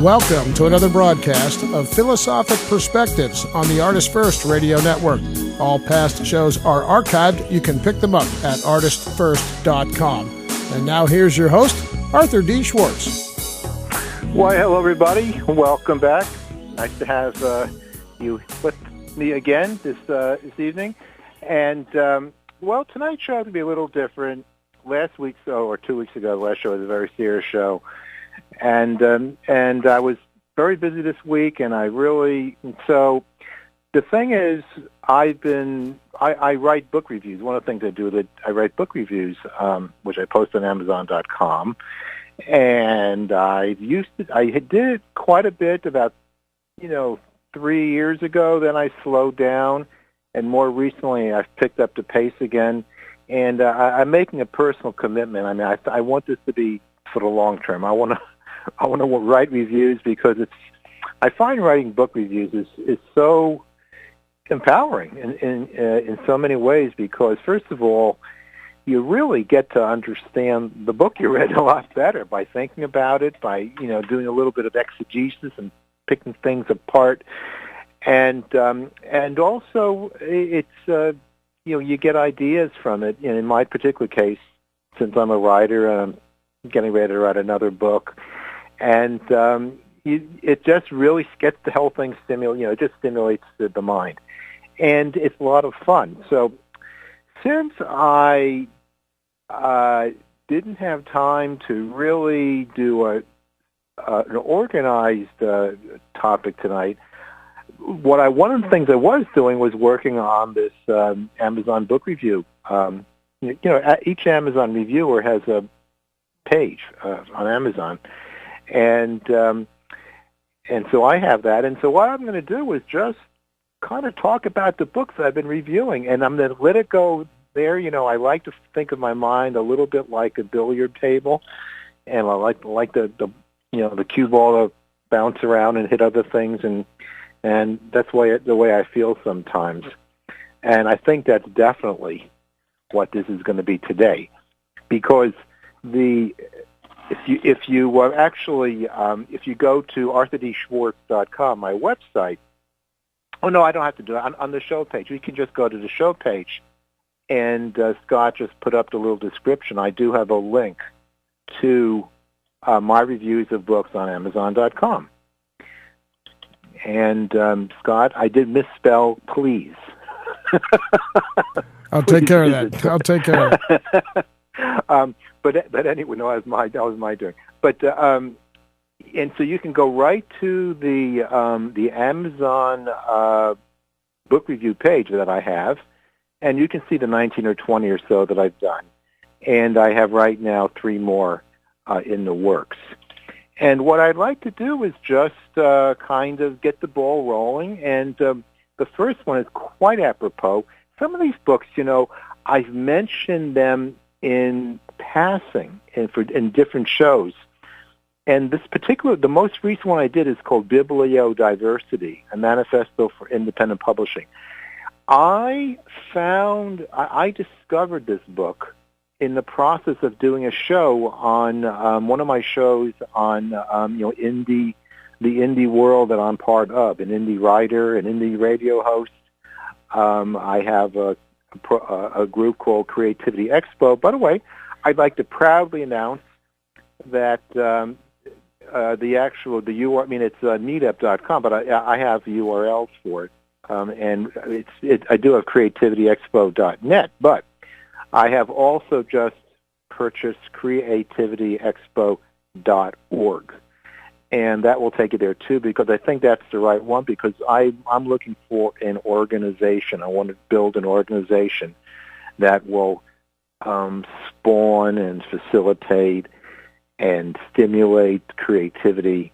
Welcome to another broadcast of Philosophic Perspectives on the ArtistFirst Radio Network. All past shows are archived. You can pick them up at ArtistFirst.com. And now here's your host, Arthur D. Schwartz. Why, hello, everybody. Welcome back. Nice to have you with me again this evening. And, tonight's show will be a little different. Last week's show, or 2 weeks ago, the last show was a very serious show. And I was very busy this week, and so the thing is, I write book reviews. One of the things I do is I write book reviews, which I post on Amazon.com. And I did it quite a bit about, 3 years ago. Then I slowed down, and more recently I've picked up the pace again. And I'm making a personal commitment. I mean, I want this to be for the long term. I want to write reviews because I find writing book reviews is so empowering in so many ways. Because first of all, you really get to understand the book you read a lot better by thinking about it, by doing a little bit of exegesis and picking things apart, and also it's you get ideas from it. In my particular case, since I'm a writer, I'm getting ready to write another book, and it just really gets the whole thing it just stimulates the mind, and it's a lot of fun. So since I didn't have time to really do an organized topic tonight, one of the things I was doing was working on this Amazon book review. Each Amazon reviewer has a page on Amazon, and so I have that. And so what I'm going to do is just kind of talk about the books I've been reviewing, and I'm going to let it go there. I like to think of my mind a little bit like a billiard table, and I like the cue ball to bounce around and hit other things, and that's the way I feel sometimes. And I think that's definitely what this is going to be today, because if you go to arthurdschwartz.com, my website. Oh no, I don't have to do it on the show page. You can just go to the show page, and Scott just put up the little description. I do have a link to my reviews of books on Amazon.com. And, Scott, I did misspell please. I'll take care of that. I'll take care of it. But anyway, no, that was my doing. But and so you can go right to the Amazon book review page that I have, and you can see the 19 or 20 or so that I've done. And I have right now 3 more in the works. And what I'd like to do is just kind of get the ball rolling. And the first one is quite apropos. Some of these books, I've mentioned them in passing in different shows. And the most recent one I did is called Bibliodiversity, a Manifesto for Independent Publishing. I discovered this book in the process of doing a show on one of my shows on the indie world that I'm part of, an indie writer, an indie radio host. I have a group called Creativity Expo. By the way, I'd like to proudly announce that the URL, it's meetup.com, but I have URLs for it, and I do have creativityexpo.net, but I have also just purchased creativityexpo.org, and that will take you there too, because I think that's the right one, because I'm looking for an organization. I want to build an organization that will spawn and facilitate and stimulate creativity,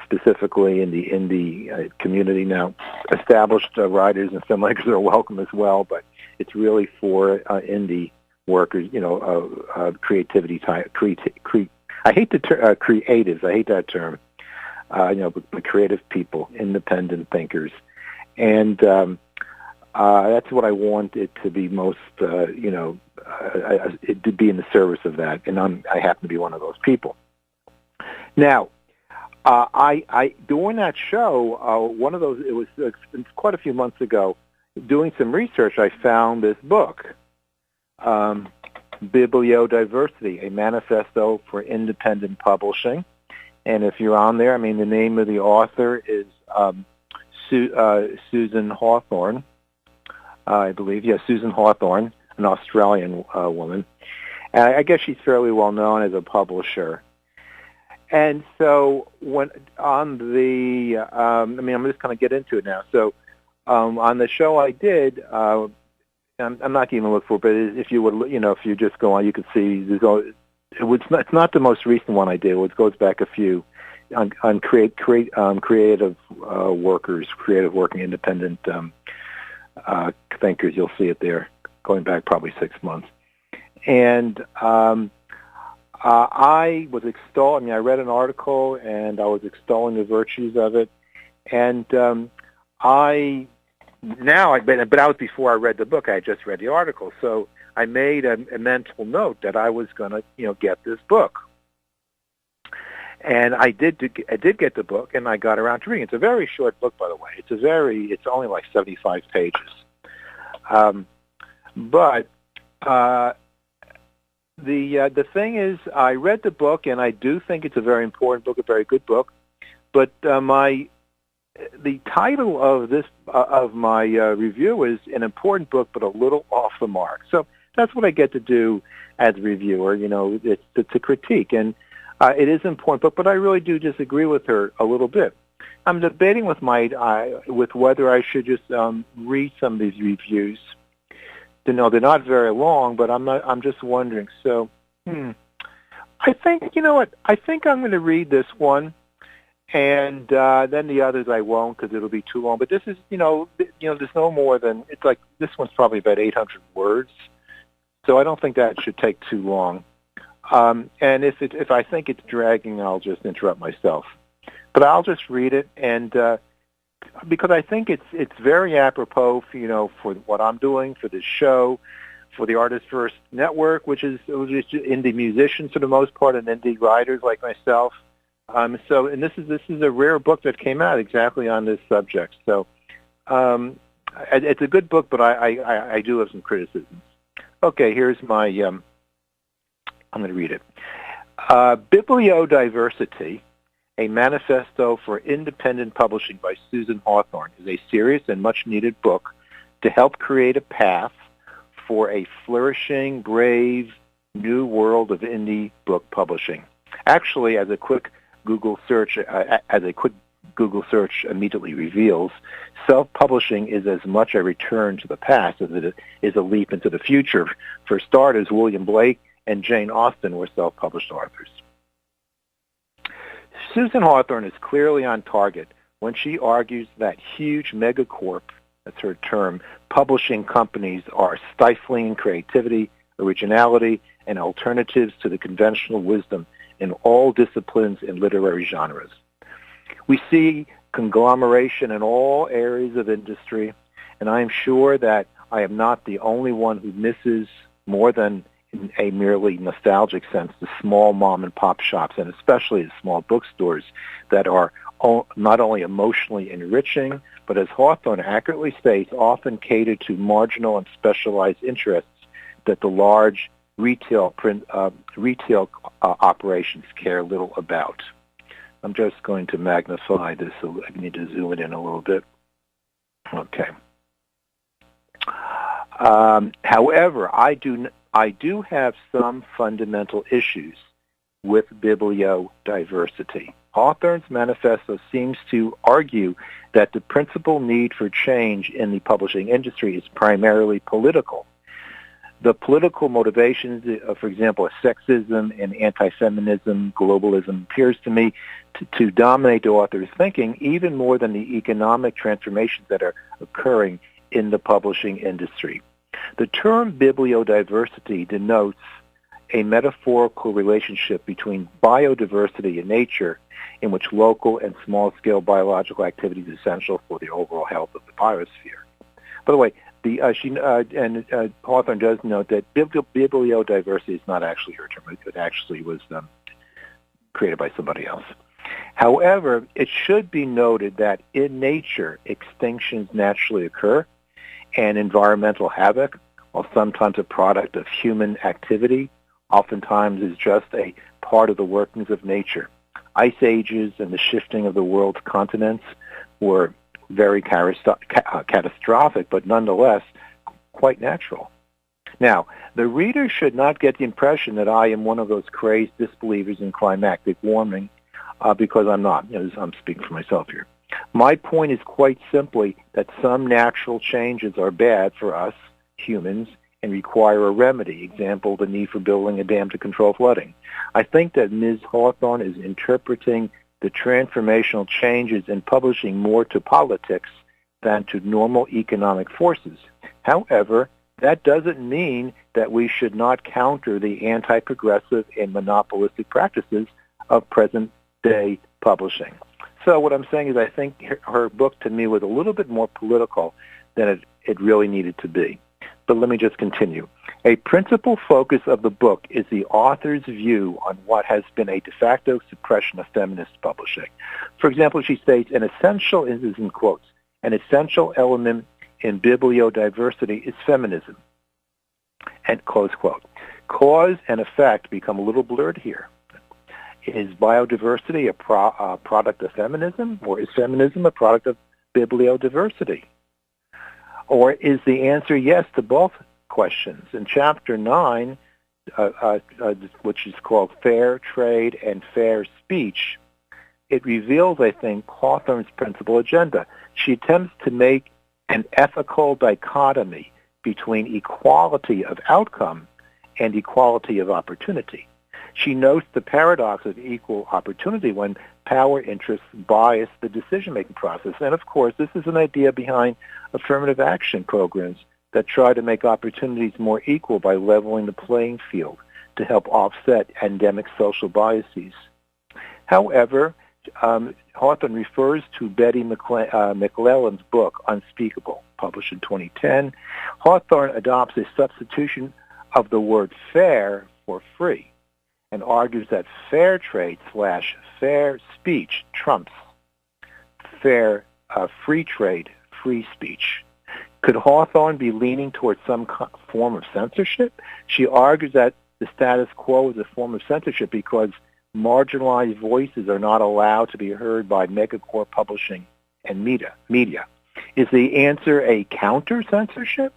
specifically in the indie community. Now, established writers and filmmakers are welcome as well, but it's really for indie workers, creativity type. I hate the creatives. I hate that term. But creative people, independent thinkers, and that's what I want it to be most. It to be in the service of that, and I happen to be one of those people. Now, I during that show, one of those, it was quite a few months ago, doing some research, I found this book, Bibliodiversity, a Manifesto for Independent Publishing. And if you're on there, I mean, the name of the author is Susan Hawthorne, I believe. Yes, Susan Hawthorne, an Australian woman. And I guess she's fairly well known as a publisher. And so when on the, I'm just going to get into it now. So on the show I did, I'm not even looking for it, but if you would, if you just go on, you could see it's not the most recent one I did. It goes back a few on creative workers, creative working independent thinkers. You'll see it there, going back probably 6 months. And I was extolling. I read an article, and I was extolling the virtues of it. And but that was before I read the book. I had just read the article, so I made a mental note that I was going to, get this book. And I did get the book, and I got around to reading it. It's a very short book, by the way. It's only like 75 pages. The thing is, I read the book, and I do think it's a very important book, a very good book. But the title of my review is an important book, but a little off the mark. So that's what I get to do as a reviewer. It's a critique, and it is an important book. But I really do disagree with her a little bit. I'm debating with whether I should just read some of these reviews. They're not very long, but I'm just wondering. So, I think, I think I'm going to read this one, and then the others I won't because it'll be too long. But this is, there's no more than, it's like, this one's probably about 800 words, so I don't think that should take too long. And if I think it's dragging, I'll just interrupt myself. But I'll just read it, and because I think it's very apropos, for what I'm doing, for this show, for the ArtistFirst Network, which is indie musicians for the most part and indie writers like myself. And this is a rare book that came out exactly on this subject. So it's a good book, but I do have some criticisms. Okay, here's my. I'm going to read it. Bibliodiversity, a Manifesto for Independent Publishing by Susan Hawthorne, is a serious and much-needed book to help create a path for a flourishing, brave, new world of indie book publishing. Actually, as a quick Google search immediately reveals, self-publishing is as much a return to the past as it is a leap into the future. For starters, William Blake and Jane Austen were self-published authors. Susan Hawthorne is clearly on target when she argues that huge megacorp, that's her term, publishing companies are stifling creativity, originality, and alternatives to the conventional wisdom in all disciplines and literary genres. We see conglomeration in all areas of industry, and I am sure that I am not the only one who misses, more than in a merely nostalgic sense, the small mom-and-pop shops, and especially the small bookstores that are not only emotionally enriching, but as Hawthorne accurately states, often cater to marginal and specialized interests that the large retail operations care little about. I'm just going to magnify this. So I need to zoom it in a little bit. Okay. However, I do have some fundamental issues with bibliodiversity. Hawthorne's manifesto seems to argue that the principal need for change in the publishing industry is primarily political. The political motivations, for example, sexism and anti-feminism, globalism, appears to me to dominate the author's thinking even more than the economic transformations that are occurring in the publishing industry. The term bibliodiversity denotes a metaphorical relationship between biodiversity and nature, in which local and small-scale biological activity is essential for the overall health of the biosphere. By the way, Hawthorne does note that bibliodiversity is not actually her term. It actually was created by somebody else. However, it should be noted that in nature, extinctions naturally occur, and environmental havoc, while sometimes a product of human activity, oftentimes is just a part of the workings of nature. Ice ages and the shifting of the world's continents were very catastrophic, but nonetheless quite natural. Now, the reader should not get the impression that I am one of those crazed disbelievers in climactic warming, because I'm not. I'm speaking for myself here. My point is quite simply that some natural changes are bad for us humans and require a remedy. Example, the need for building a dam to control flooding. I think that Ms. Hawthorne is interpreting the transformational changes in publishing more to politics than to normal economic forces. However, that doesn't mean that we should not counter the anti-progressive and monopolistic practices of present-day publishing. So what I'm saying is I think her book to me was a little bit more political than it really needed to be. But let me just continue. A principal focus of the book is the author's view on what has been a de facto suppression of feminist publishing. For example, she states, an essential, this is in quotes, an essential element in bibliodiversity is feminism, and close quote. Cause and effect become a little blurred here. Is biodiversity a product of feminism, or is feminism a product of bibliodiversity? Or is the answer yes to both questions? In Chapter 9, which is called Fair Trade and Fair Speech, it reveals, I think, Hawthorne's principal agenda. She attempts to make an ethical dichotomy between equality of outcome and equality of opportunity. She notes the paradox of equal opportunity when power interests bias the decision-making process. And, of course, this is an idea behind affirmative action programs that try to make opportunities more equal by leveling the playing field to help offset endemic social biases. However, Hawthorne refers to Betty McClellan's book, Unspeakable, published in 2010. Hawthorne adopts a substitution of the word fair for free and argues that fair trade / fair speech trumps fair free trade, free speech. Could Hawthorne be leaning towards some form of censorship? She argues that the status quo is a form of censorship because marginalized voices are not allowed to be heard by megacorp publishing and media. Is the answer a counter-censorship?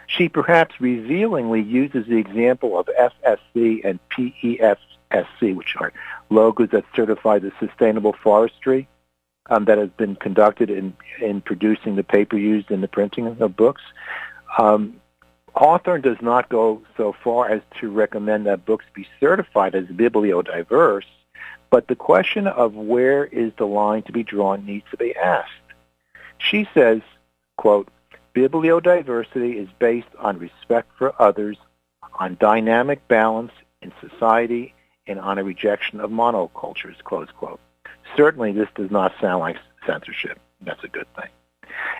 She perhaps revealingly uses the example of FSC and PEFSC, which are logos that certify the sustainable forestry that has been conducted in producing the paper used in the printing of books. Hawthorne does not go so far as to recommend that books be certified as bibliodiverse, but the question of where is the line to be drawn needs to be asked. She says, quote, bibliodiversity is based on respect for others, on dynamic balance in society, and on a rejection of monocultures, close quote. Certainly this does not sound like censorship. That's a good thing.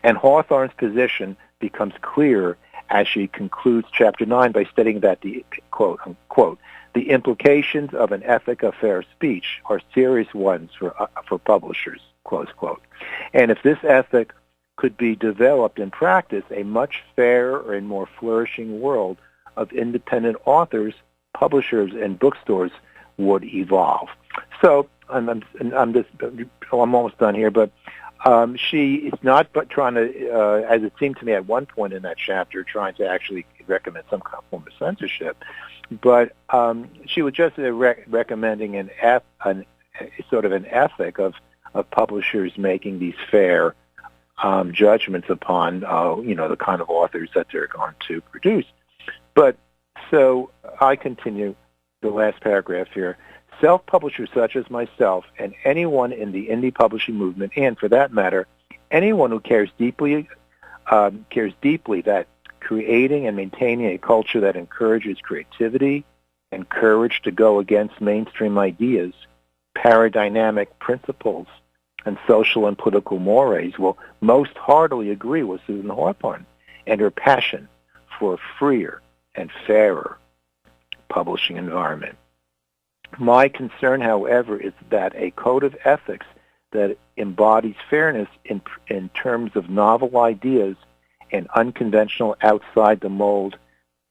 And Hawthorne's position becomes clear as she concludes Chapter 9 by stating that the, quote, unquote, the implications of an ethic of fair speech are serious ones for publishers, close quote. And if this ethic could be developed in practice, a much fairer and more flourishing world of independent authors, publishers, and bookstores would evolve. So I'm almost done here, but she is not but trying to, as it seemed to me at one point in that chapter, trying to actually recommend some kind of form of censorship, but she was just recommending an sort of an ethic of publishers making these fair judgments upon, the kind of authors that they're going to produce. But so I continue the last paragraph here. Self-publishers such as myself and anyone in the indie publishing movement, and for that matter, anyone who cares deeply that creating and maintaining a culture that encourages creativity and courage to go against mainstream ideas, paradigmatic principles, and social and political mores will most heartily agree with Susan Hawthorne and her passion for a freer and fairer publishing environment. My concern, however, is that a code of ethics that embodies fairness in terms of novel ideas and unconventional, outside-the-mold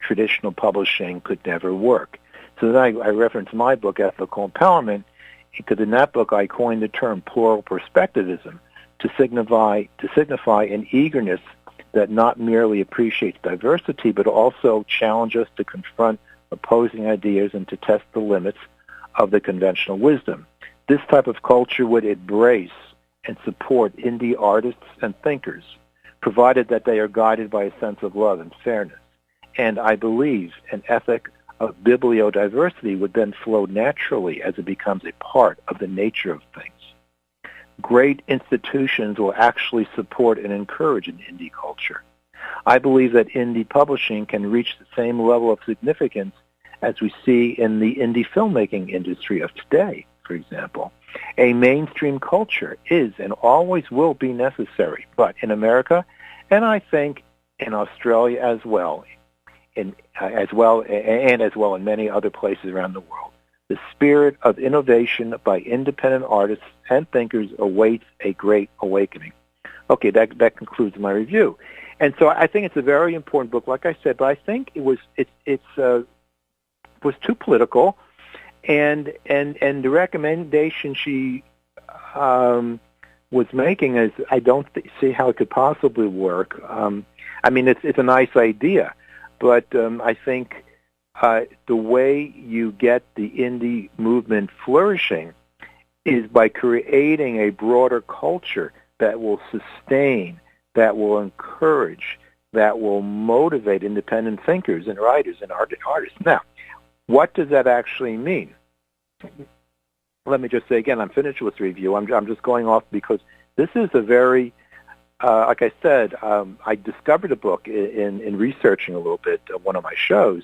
traditional publishing could never work. So then I reference my book, Ethical Empowerment, because in that book I coined the term plural perspectivism to signify an eagerness that not merely appreciates diversity, but also challenges us to confront opposing ideas and to test the limits of the conventional wisdom. This type of culture would embrace and support indie artists and thinkers, provided that they are guided by a sense of love and fairness. And I believe an ethic of bibliodiversity would then flow naturally as it becomes a part of the nature of things. Great institutions will actually support and encourage an indie culture. I believe that indie publishing can reach the same level of significance as we see in the indie filmmaking industry of today, for example. A mainstream culture is and always will be necessary, but in America, and I think in Australia as well in many other places around the world, the spirit of innovation by independent artists and thinkers awaits a great awakening. Okay, that concludes my review. And so I think it's a very important book, like I said, but I think it was too political, and the recommendation she was making is I don't see how it could possibly work. I mean, it's a nice idea, but I think the way you get the indie movement flourishing is by creating a broader culture that will sustain, that will encourage, that will motivate independent thinkers and writers and artists. Now, what does that actually mean? Let me just say again, I'm finished with the review. I'm just going off because this is a very, like I said, I discovered a book in researching a little bit one of my shows,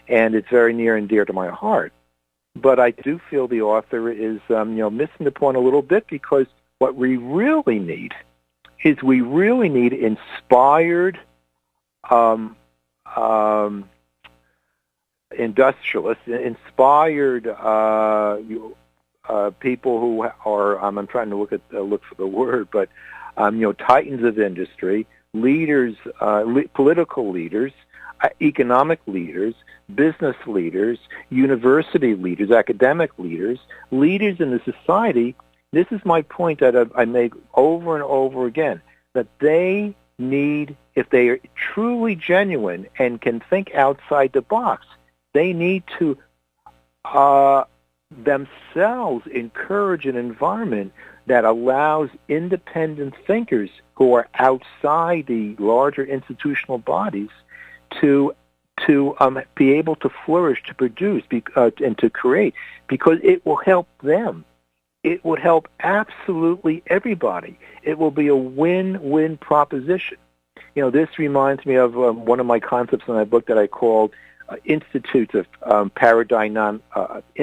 and it's very near and dear to my heart. But I do feel the author is, missing the point a little bit, because what we really need is inspired industrialists, inspired people who are, I'm trying to look for the word, but titans of industry, leaders, political leaders, economic leaders, business leaders, university leaders, academic leaders, leaders in the society. This is my point that I make over and over again, that they need, if they are truly genuine and can think outside the box, they need to themselves encourage an environment that allows independent thinkers who are outside the larger institutional bodies to be able to flourish, to produce, and to create, because it will help them. It would help absolutely everybody. It will be a win-win proposition. This reminds me of one of my concepts in my book that I called institutes of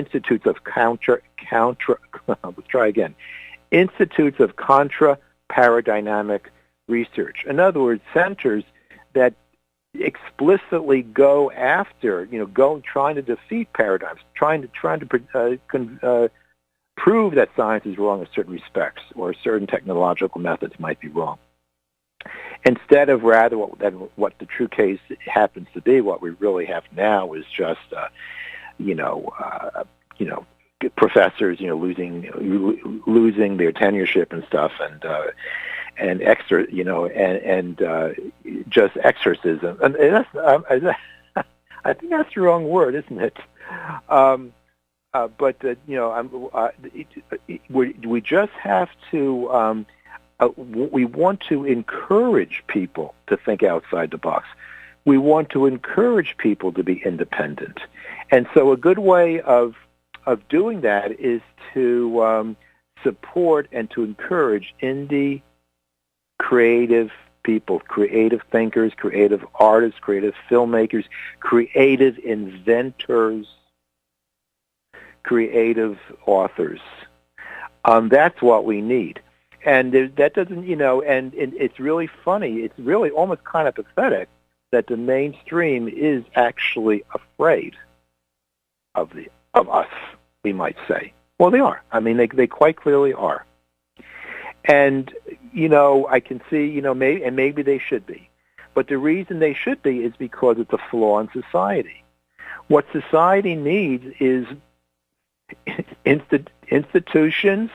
institutes of contra-paradigmatic research. In other words, centers that explicitly go after, trying to defeat paradigms, trying to prove that science is wrong in certain respects, or certain technological methods might be wrong. Instead of rather what the true case happens to be, what we really have now is just, professors, losing their tenureship and stuff, and just exorcism. And I think that's the wrong word, isn't it? We just have to. We want to encourage people to think outside the box. We want to encourage people to be independent, and so a good way of doing that is to support and to encourage indie creative people, creative thinkers, creative artists, creative filmmakers, creative inventors, creative authors. That's what we need. And that doesn't, and it's really funny. It's really almost kind of pathetic that the mainstream is actually afraid of us. we might say. Well, they are. I mean, they quite clearly are. And, I can see, maybe they should be. But the reason they should be is because it's a flaw in society. What society needs is institutions,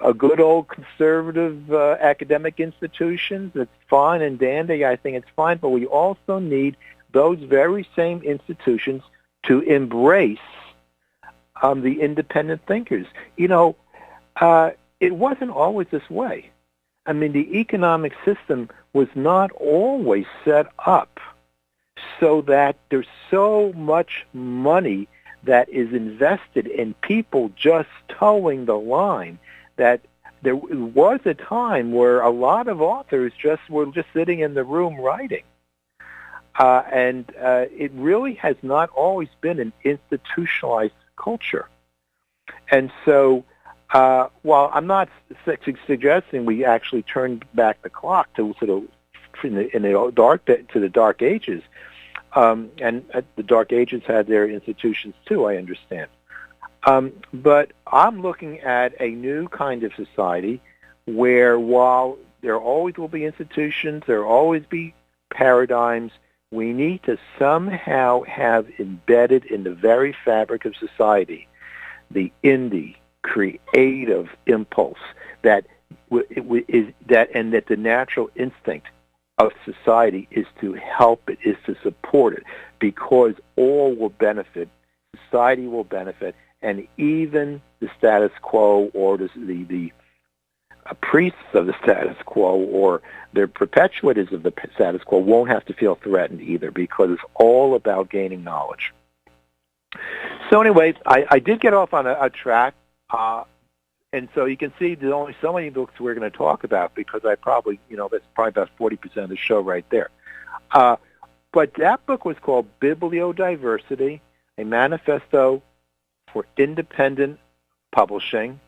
a good old conservative academic institutions. It's fine and dandy. I think it's fine. But we also need those very same institutions to embrace the independent thinkers. It wasn't always this way. I mean, the economic system was not always set up so that there's so much money that is invested in people just towing the line that there was a time where a lot of authors were just sitting in the room writing. And it really has not always been an institutionalized culture. And so while I'm not suggesting we actually turn back the clock to sort of to the Dark Ages, and the Dark Ages had their institutions too, I understand. But I'm looking at a new kind of society where while there always will be institutions, there will always be paradigms, we need to somehow have embedded in the very fabric of society the indie, creative impulse that the natural instinct of society is to help it, is to support it, because all will benefit, society will benefit, and even the status quo or the priests of the status quo or the perpetuators of the status quo won't have to feel threatened either, because it's all about gaining knowledge. So anyway, I did get off on a track, and so you can see there's only so many books we're going to talk about, because I probably, that's probably about 40% of the show right there. But that book was called Bibliodiversity, a Manifesto for Independent Publishing,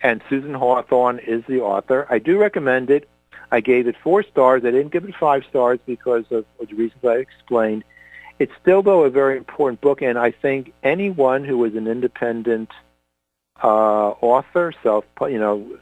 and Susan Hawthorne is the author. I do recommend it. I gave it 4 stars. I didn't give it 5 stars because of the reasons I explained. It's still, though, a very important book, and I think anyone who is an independent author,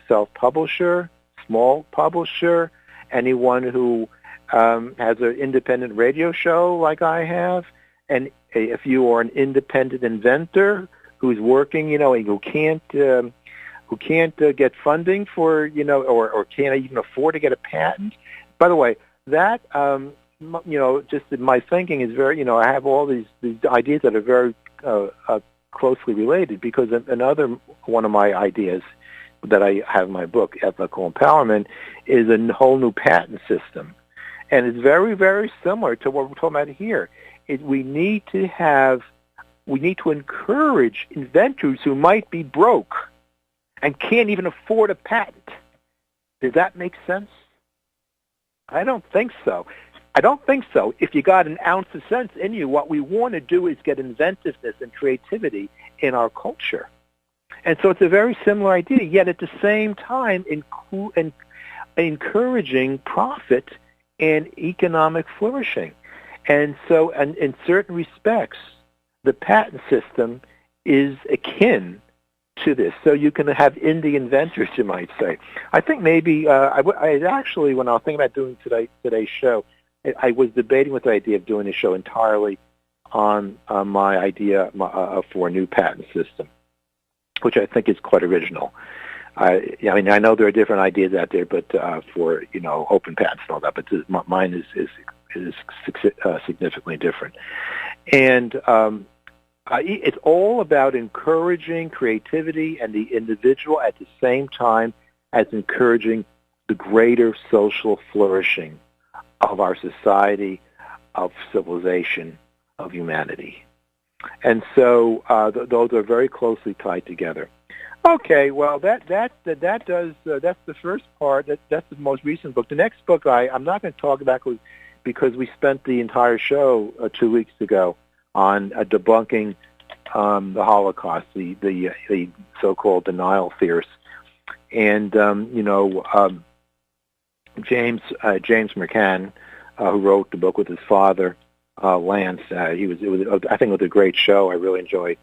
self-publisher, small publisher, anyone who has an independent radio show like I have, and if you are an independent inventor who's working, and who can't get funding for, or can't even afford to get a patent. By the way, that just my thinking is very, I have all these ideas that are very closely related, because another one of my ideas that I have in my book, Ethical Empowerment, is a whole new patent system. And it's very, very similar to what we're talking about here. We need to encourage inventors who might be broke and can't even afford a patent. Does that make sense? I don't think so. If you got an ounce of sense in you, what we want to do is get inventiveness and creativity in our culture. And so it's a very similar idea, yet at the same time encouraging profit and economic flourishing. And so in certain respects, the patent system is akin to this. So you can have indie inventors, you might say. I think maybe, I actually, when I was thinking about doing today's show, I was debating with the idea of doing a show entirely on my idea for a new patent system, which I think is quite original. I know there are different ideas out there, but for open patents and all that, but mine is significantly different. And it's all about encouraging creativity and the individual at the same time as encouraging the greater social flourishing of our society, of civilization, of humanity. And so those are very closely tied together. Okay, well, that's the first part. That's the most recent book. The next book I'm not going to talk about because we spent the entire show 2 weeks ago on debunking the Holocaust, the so-called denial theorists. And, James McCann, who wrote the book with his father, Lance, I think it was a great show. I really enjoyed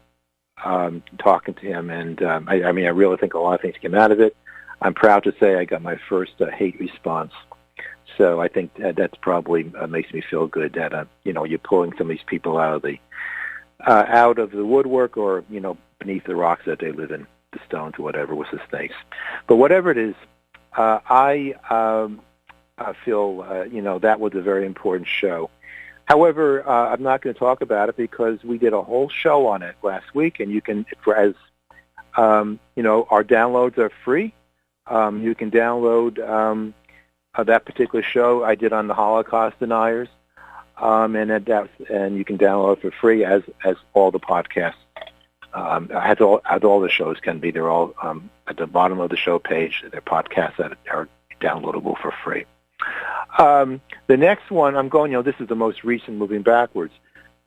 talking to him, and I really think a lot of things came out of it. I'm proud to say I got my first hate response. So I think that's probably makes me feel good that you're pulling some of these people out of the woodwork, or beneath the rocks that they live in, the stones or whatever, with the snakes. But whatever it is, I feel that was a very important show. However, I'm not going to talk about it because we did a whole show on it last week, and you can, our downloads are free. You can download that particular show I did on the Holocaust deniers, and you can download it for free, as all the podcasts, as all the shows can be. They're all at the bottom of the show page. They're podcasts that are downloadable for free. The next one I'm going, this is the most recent, moving backwards.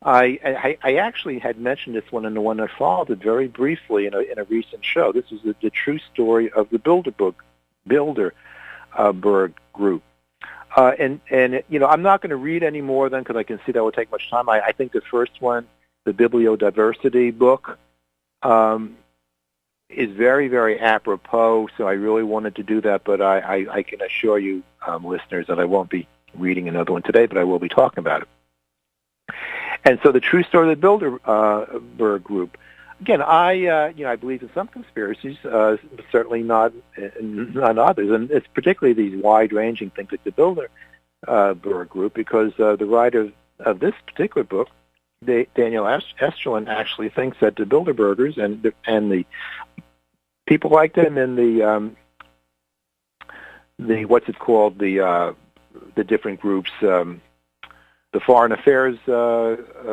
I actually had mentioned this one in the one that followed it very briefly in a recent show. This is the true story of the Bilderberg group. And I'm not going to read any more of them because I can see that would take much time. I think the first one, the Bibliodiversity book, is very, very apropos, so I really wanted to do that, but I can assure you, listeners, that I won't be reading another one today, but I will be talking about it. And so the true story of the Bilderberg group. Again, I believe in some conspiracies, certainly not others, and it's particularly these wide-ranging things like the Bilderberg group, because the writer of this particular book, Daniel Esterlin, actually thinks that the Bilderbergers and the people like them in the what's it called, the different groups, the Foreign Affairs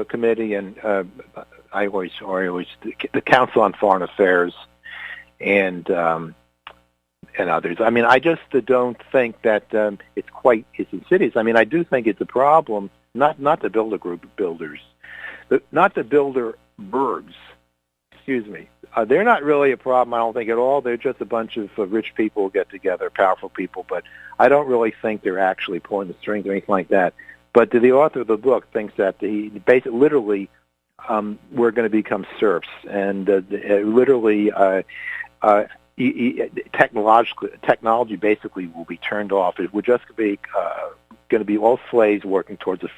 Committee, and I always the Council on Foreign Affairs, and others. I mean, I just don't think that it's insidious. I mean, I do think it's a problem. Not the builders, not the Bilderbergs. Excuse me. They're not really a problem, I don't think, at all. They're just a bunch of rich people who get together, powerful people. But I don't really think they're actually pulling the strings or anything like that. But the author of the book thinks that he basically, literally, we're going to become serfs, and literally, technology basically will be turned off. It would just be going to be all slaves working towards the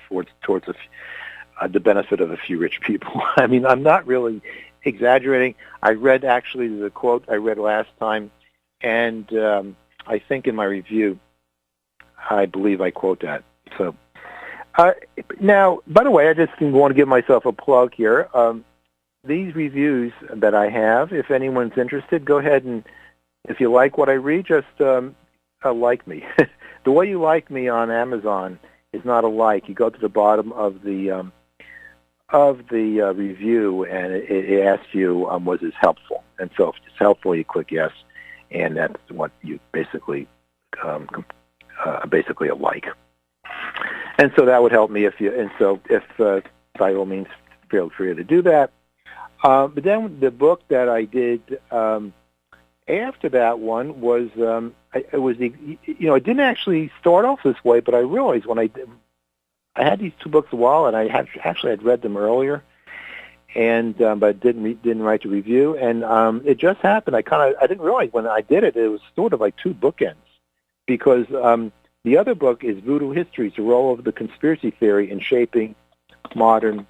benefit of a few rich people. I mean, I'm not really exaggerating. I read actually the quote I read last time, and I think in my review, I believe I quote that. So. Now, by the way, I just want to give myself a plug here. These reviews that I have, if anyone's interested, go ahead and, if you like what I read, just like me. The way you like me on Amazon is not a like. You go to the bottom of the review, and it asks you, was this helpful? And so if it's helpful, you click yes, and that's what you basically a like. And so that would help me if by all means, feel free to do that. But then the book that I did after that one was it didn't actually start off this way, but I realized when I had these two books a while, and I had read them earlier, and but didn't write the review, and it just happened. I didn't realize when I did it, it was sort of like two bookends, because the other book is Voodoo Histories, the Role of the Conspiracy Theory in Shaping Modern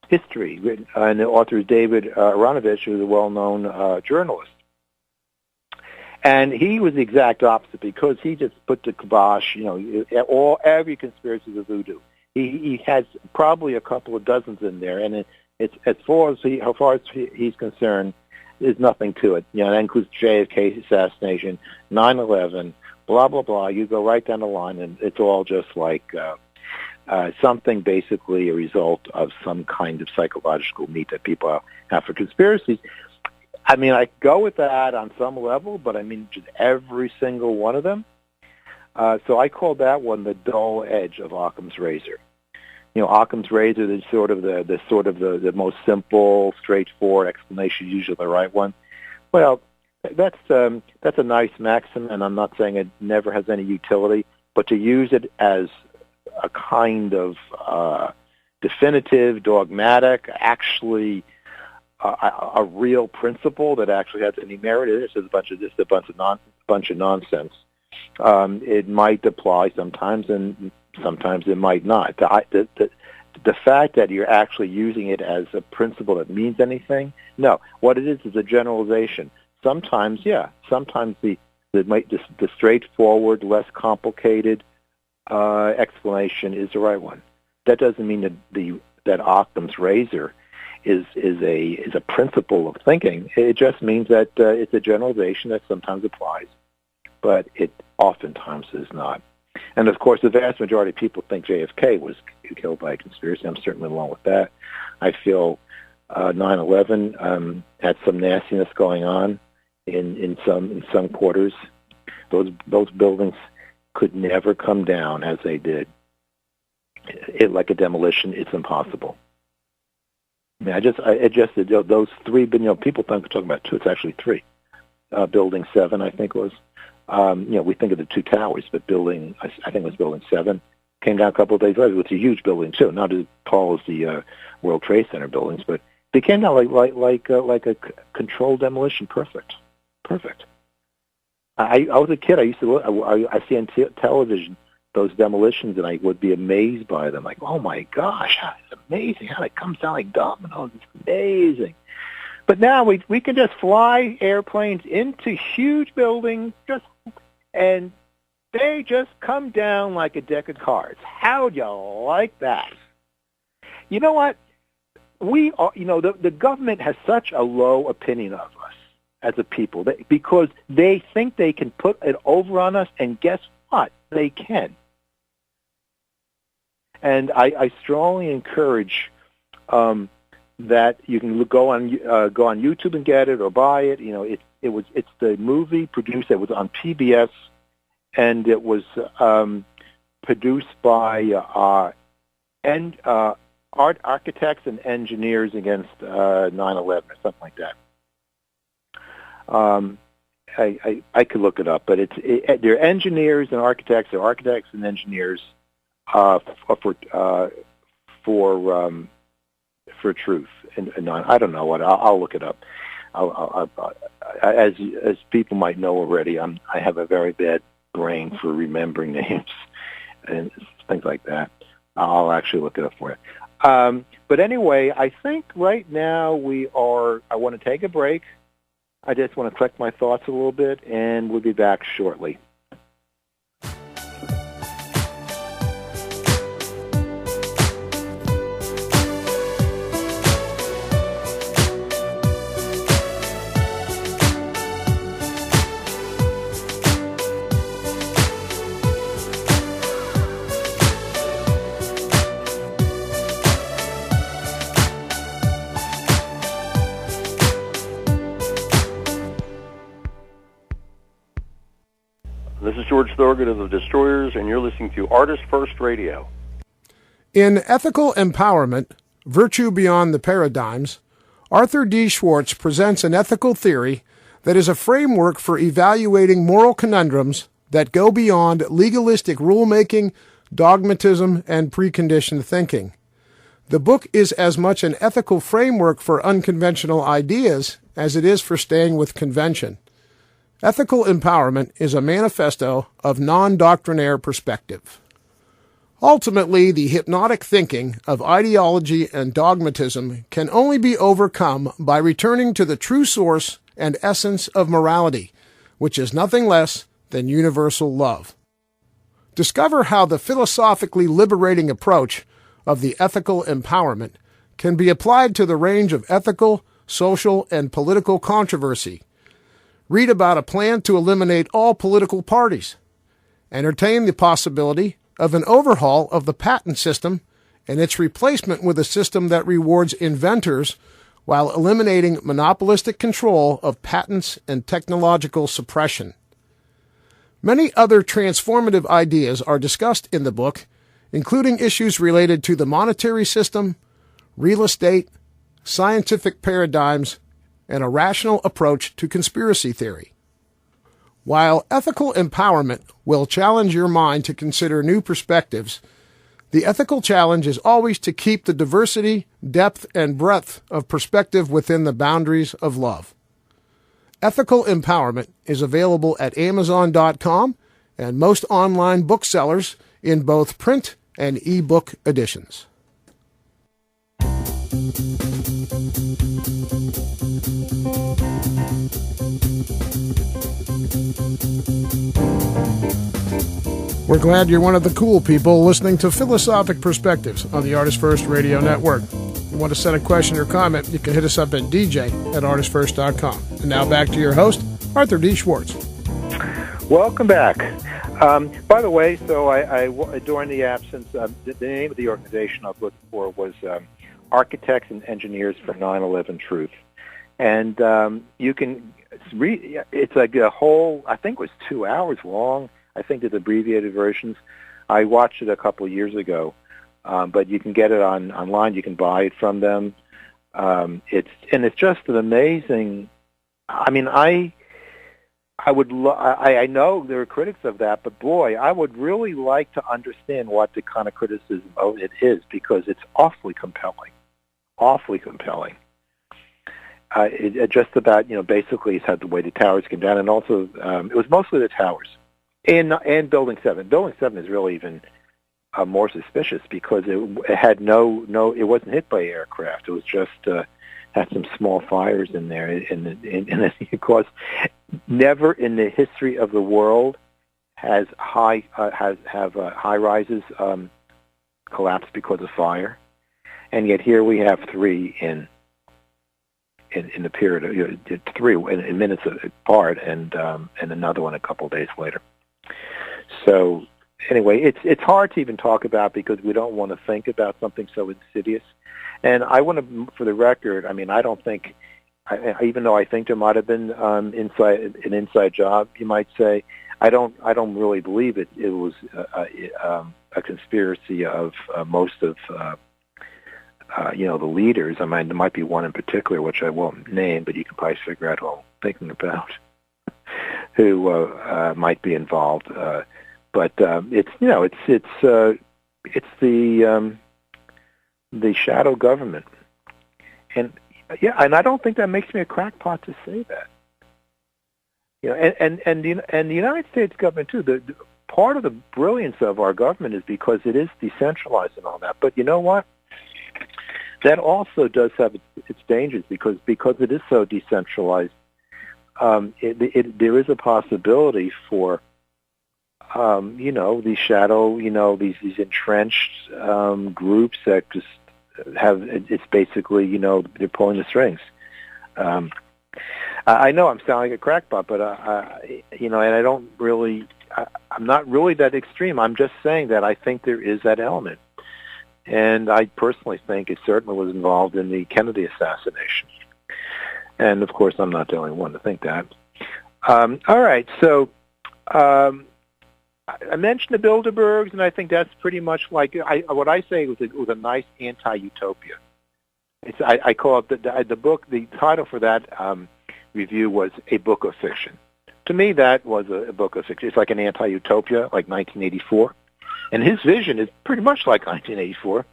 History, and the author is David Aronovich, who's a well-known journalist. And he was the exact opposite, because he just put the kibosh, every conspiracy is voodoo. He has probably a couple of dozens in there, and it's as far as he's concerned, there's nothing to it. That includes JFK assassination, 9/11, blah, blah, blah. You go right down the line, and it's all just like something, basically a result of some kind of psychological need that people have for conspiracies. I mean, I go with that on some level, but I mean, just every single one of them. So I call that one the dull edge of Occam's razor. Occam's razor is sort of the most simple, straightforward explanation, usually the right one. Well, that's a nice maxim, and I'm not saying it never has any utility, but to use it as a kind of definitive, dogmatic, actually a real principle that actually has any merit. It's just a bunch of nonsense. It might apply sometimes, and sometimes it might not. The fact that you're actually using it as a principle that means anything, no. What it is a generalization. Sometimes, yeah. Sometimes the straightforward, less complicated explanation is the right one. That doesn't mean that Occam's razor is a principle of thinking. It just means that it's a generalization that sometimes applies, but it oftentimes is not. And of course, the vast majority of people think JFK was killed by a conspiracy. I'm certainly along with that. I feel 9/11 had some nastiness going on in some quarters. Those buildings could never come down as they did. Like a demolition, it's impossible. I mean, those three, but people think we're talking about two. It's actually three. Building 7, I think was. We think of the two towers, but I think it was Building 7, came down a couple of days later. It's a huge building too, not as tall as the World Trade Center buildings, but they came down like a controlled demolition. Perfect. I was a kid. I used to I see on television those demolitions, and I would be amazed by them. Like, oh my gosh, it's amazing how it comes down like dominoes. It's amazing. But now we can just fly airplanes into huge buildings, and they just come down like a deck of cards. How'd you like that? You know what? We are. The government has such a low opinion of us as a people because they think they can put it over on us, and guess what? They can. And I strongly encourage that you can go on YouTube and get it or buy it. It's the movie produced. It was on PBS, and it was produced by architects and engineers against 9/11 or something like that. I could look it up, but they're engineers and architects. They're architects and engineers for truth. And I don't know what. I'll look it up. As people might know already, I have a very bad brain for remembering names and things like that. I'll actually look it up for you. But anyway, I think right now I want to take a break. I just want to collect my thoughts a little bit, and we'll be back shortly. This is George Thorogood of the Destroyers, and you're listening to ArtistFirst Radio. In Ethical Empowerment, Virtue Beyond the Paradigms, Arthur D. Schwartz presents an ethical theory that is a framework for evaluating moral conundrums that go beyond legalistic rulemaking, dogmatism, and preconditioned thinking. The book is as much an ethical framework for unconventional ideas as it is for staying with convention. Ethical Empowerment is a manifesto of non-doctrinaire perspective. Ultimately, the hypnotic thinking of ideology and dogmatism can only be overcome by returning to the true source and essence of morality, which is nothing less than universal love. Discover how the philosophically liberating approach of the ethical empowerment can be applied to the range of ethical, social, and political controversy. Read about a plan to eliminate all political parties. Entertain the possibility of an overhaul of the patent system and its replacement with a system that rewards inventors while eliminating monopolistic control of patents and technological suppression. Many other transformative ideas are discussed in the book, including issues related to the monetary system, real estate, scientific paradigms, and a rational approach to conspiracy theory. While ethical empowerment will challenge your mind to consider new perspectives, The ethical challenge is always to keep the diversity, depth, and breadth of perspective within the boundaries of love. Ethical Empowerment is available at Amazon.com and most online booksellers in both print and e-book editions. We're glad you're one of the cool people listening to Philosophic Perspectives on the ArtistFirst Radio Network. If you want to send a question or comment, you can hit us up at dj@artistfirst.com. And now back to your host, Arthur D. Schwartz. Welcome back. By the way, so I during the absence, the name of the organization I was looking for was Architects and Engineers for 9/11 Truth. And you can read, it's like a whole, I think it was 2 hours long. I think it's abbreviated versions. I watched it a couple of years ago, but you can get it online. You can buy it from them. It's just an amazing. I mean, I know there are critics of that, but boy, I would really like to understand what the kind of criticism of it is, because it's awfully compelling. Awfully compelling. It just about, basically it's had the way the towers came down, and also it was mostly the towers. And Building 7. Building 7 is really even more suspicious because it had it wasn't hit by aircraft. It was just had some small fires in there, and of course, never in the history of the world has high rises collapsed because of fire, and yet here we have 3 in the period of 3 in minutes apart, and another one a couple of days later. So anyway, it's hard to even talk about because we don't want to think about something so insidious. And I want to, for the record, I mean, I don't think, even though I think there might have been an inside job, you might say, I don't really believe it was a conspiracy of most of the leaders. I mean, there might be one in particular which I won't name, but you can probably figure out who I'm thinking about, who might be involved. But it's the shadow government, and I don't think that makes me a crackpot to say that. And the United States government too. The part of the brilliance of our government is because it is decentralized and all that. But you know what? That also does have its dangers because it is so decentralized. There is a possibility for these shadow, these entrenched groups that just have, it's basically, they're pulling the strings. I know I'm sounding like a crackpot, but and I don't really, I'm not really that extreme. I'm just saying that I think there is that element, and I personally think it certainly was involved in the Kennedy assassination. And of course, I'm not the only one to think that. All right, so. I mentioned the Bilderbergs, and I think that's pretty much like what I say was a nice anti-utopia. I call it the book. The title for that review was A Book of Fiction. To me, that was a book of fiction. It's like an anti-utopia, like 1984, and his vision is pretty much like 1984.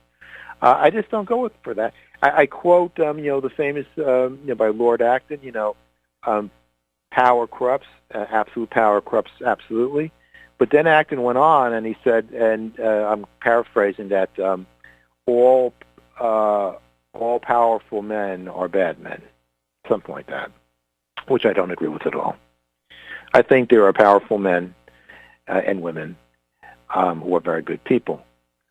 I just don't go for that. I quote, the famous by Lord Acton, power corrupts, absolute power corrupts absolutely. But then Acton went on and he said, and I'm paraphrasing, that all powerful men are bad men, something like that, which I don't agree with at all. I think there are powerful men and women who are very good people.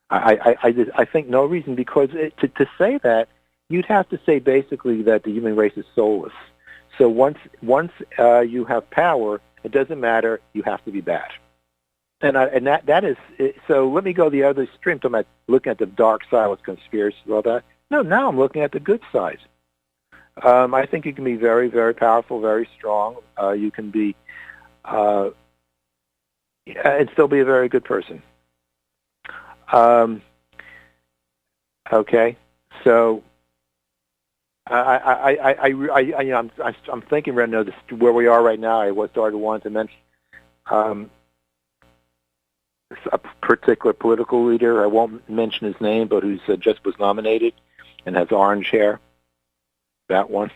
I think no reason, because to say that, you'd have to say basically that the human race is soulless. So once you have power, it doesn't matter, you have to be bad. And that is, so let me go the other extreme. I'm not looking at the dark side with conspiracy and all that. No, now I'm looking at the good side. I think you can be very, very powerful, very strong. You can be, and still be a very good person. Okay, so I'm thinking right now, where we are right now. I started wanting to mention. a particular political leader, I won't mention his name, but who's just was nominated and has orange hair. That one.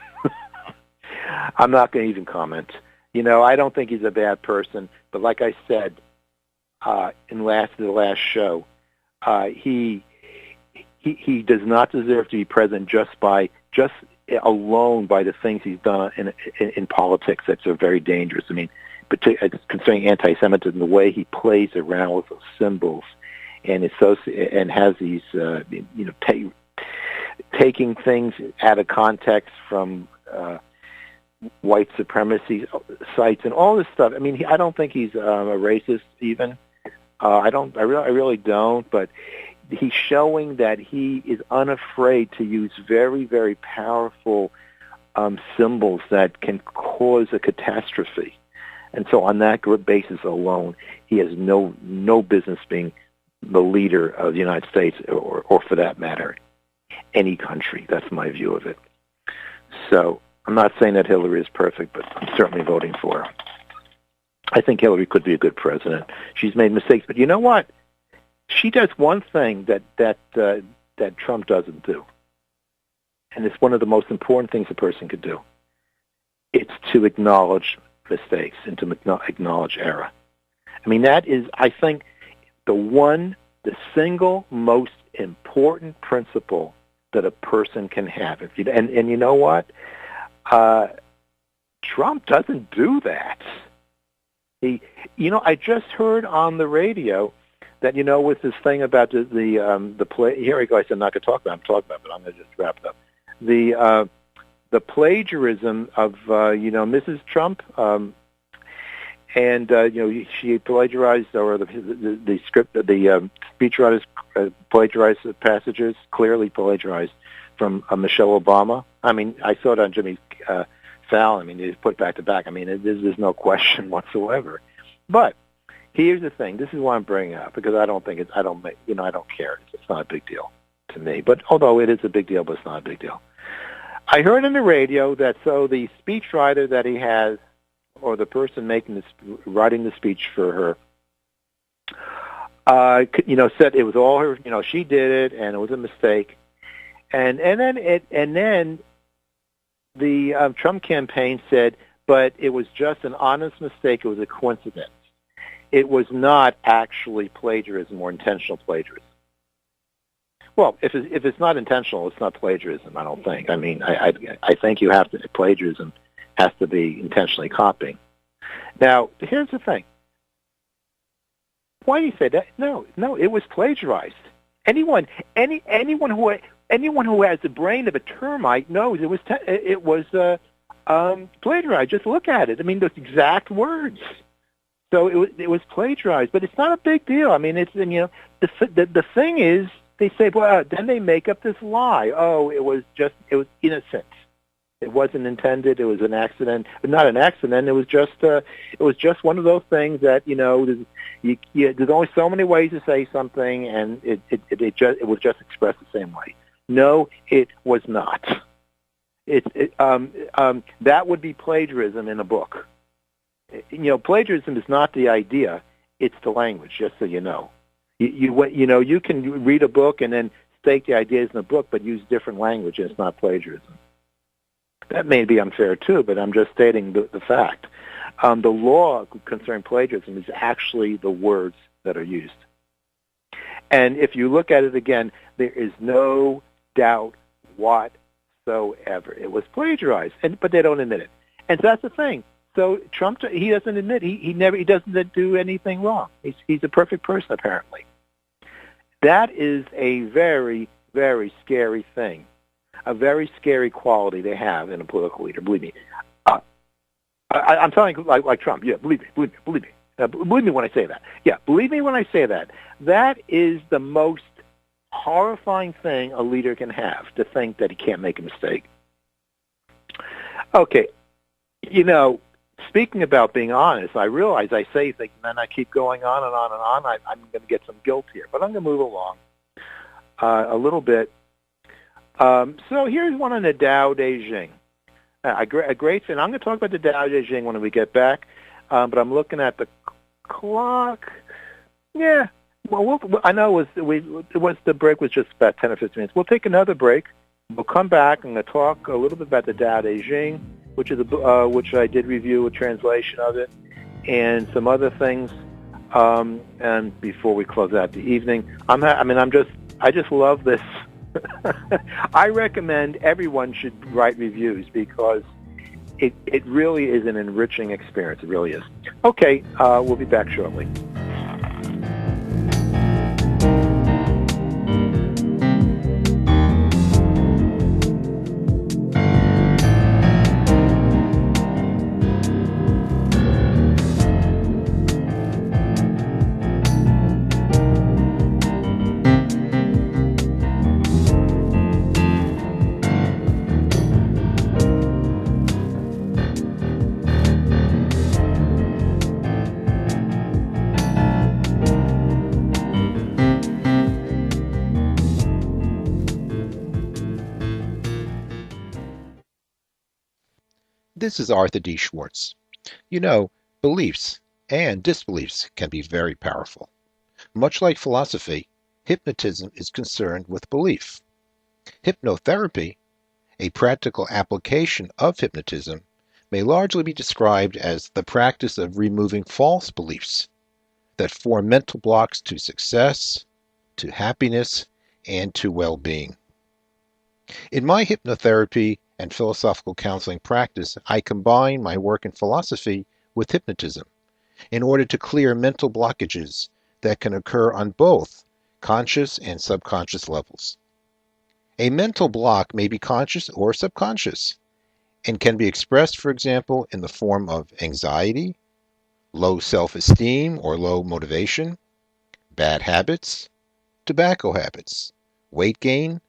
I'm not going to even comment. I don't think he's a bad person, but like I said in the last show, he does not deserve to be president just alone by the things he's done in politics. That's very dangerous. I mean, concerning anti-Semitism, the way he plays around with those symbols and has these, taking things out of context from white supremacy sites and all this stuff. I mean, I don't think he's a racist even. I really don't. But he's showing that he is unafraid to use very, very powerful symbols that can cause a catastrophe. And so on that basis alone, he has no business being the leader of the United States or for that matter, any country. That's my view of it. So I'm not saying that Hillary is perfect, but I'm certainly voting for her. I think Hillary could be a good president. She's made mistakes, but you know what? She does one thing that Trump doesn't do, and it's one of the most important things a person could do. It's to acknowledge mistakes and to acknowledge error. I mean, that is, I think, the single most important principle that a person can have. And you know what? Trump doesn't do that. I just heard on the radio that, with this thing about the play. Here we go. I said I'm not going to talk about it. I'm talking about it, but I'm going to just wrap it up. The plagiarism of Mrs. Trump, and she plagiarized, or the script, the speechwriters plagiarized the passages, clearly plagiarized from Michelle Obama. I mean, I saw it on Jimmy Fallon. I mean, it's put back to back. I mean, there's no question whatsoever. But here's the thing. This is why I'm bringing it up, because I don't care. It's not a big deal to me. But although it is a big deal, but it's not a big deal. I heard on the radio that the speechwriter that he has, or the person writing the speech for her, said it was all her. She did it, and it was a mistake. And then the Trump campaign said, but it was just an honest mistake. It was a coincidence. It was not actually plagiarism or intentional plagiarism. Well, if it's not intentional, it's not plagiarism, I don't think. I mean, I think plagiarism has to be intentionally copying. Now, here's the thing. Why do you say that? No, it was plagiarized. Anyone who has the brain of a termite knows it was plagiarized. Just look at it. I mean, those exact words. So it was plagiarized, but it's not a big deal. I mean, it's the thing is, they say, well, then they make up this lie. Oh, it was innocent. It wasn't intended. It was an accident. Not an accident. It was just one of those things that there's only so many ways to say something, and it was just expressed the same way. No, it was not. That would be plagiarism in a book. Plagiarism is not the idea; it's the language. Just so you know. You can read a book and then state the ideas in the book, but use different language, and it's not plagiarism. That may be unfair too, but I'm just stating the fact. The law concerning plagiarism is actually the words that are used. And if you look at it again, there is no doubt whatsoever. It was plagiarized, but they don't admit it. And so that's the thing. So Trump, he doesn't admit he doesn't do anything wrong. He's a perfect person apparently. That is a very, very scary thing, a very scary quality they have in a political leader. Believe me, I'm telling you, like Trump. Yeah, believe me. Believe me when I say that. Yeah, believe me when I say that. That is the most horrifying thing a leader can have, to think that he can't make a mistake. Okay, speaking about being honest, I realize I say things and then I keep going on and on and on. I'm going to get some guilt here, but I'm going to move along a little bit. So here's one on the Tao Te Ching. A great thing. I'm going to talk about the Tao Te Ching when we get back, but I'm looking at the clock. Yeah, Well, I know the break was just about 10 or 15 minutes. We'll take another break. We'll come back. I'm going to talk a little bit about the Tao Te Ching, which I did review a translation of it, and some other things. And before we close out the evening, I just love this. I recommend everyone should write reviews because it really is an enriching experience. It really is. Okay, we'll be back shortly. This is Arthur D. Schwartz. You know, beliefs and disbeliefs can be very powerful. Much like philosophy, hypnotism is concerned with belief. Hypnotherapy, a practical application of hypnotism, may largely be described as the practice of removing false beliefs that form mental blocks to success, to happiness, and to well-being. In my hypnotherapy and philosophical counseling practice, I combine my work in philosophy with hypnotism in order to clear mental blockages that can occur on both conscious and subconscious levels. A mental block may be conscious or subconscious and can be expressed, for example, in the form of anxiety, low self-esteem or low motivation, bad habits, tobacco habits, weight gain,